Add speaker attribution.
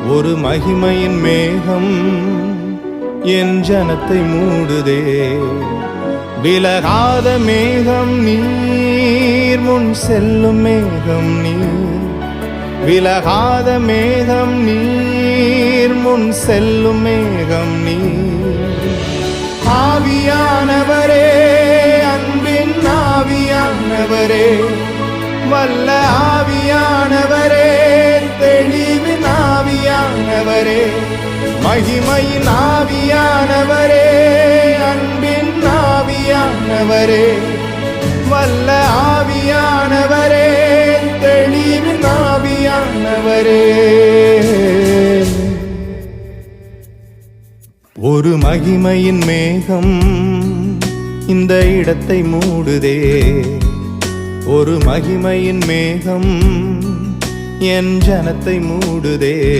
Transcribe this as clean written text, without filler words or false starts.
Speaker 1: ஒரு மகிமையின் மேகம் என் ஜனத்தை மூடுதே. விலகாத மேகம் நீர், முன் செல்லும் மேகம் நீர். விலகாத மேகம் நீர், முன் செல்லும் மேகம் நீர். ஆவியானவரே, அன்பின் ஆவியானவரே, வல்ல ஆவியானவரே, தெளிவின் ஆவியானவரே, மகிமையின் ஆவியானவரே, அன்பின் ஆவியானவரே, வல்ல ஆவியானவரே, தெளிவின் ஆவியானவரே. ஒரு மகிமையின் மேகம் இந்த இடத்தை மூடுதே. ஒரு மகிமையின் மேகம் என் ஜனத்தை மூடுதே.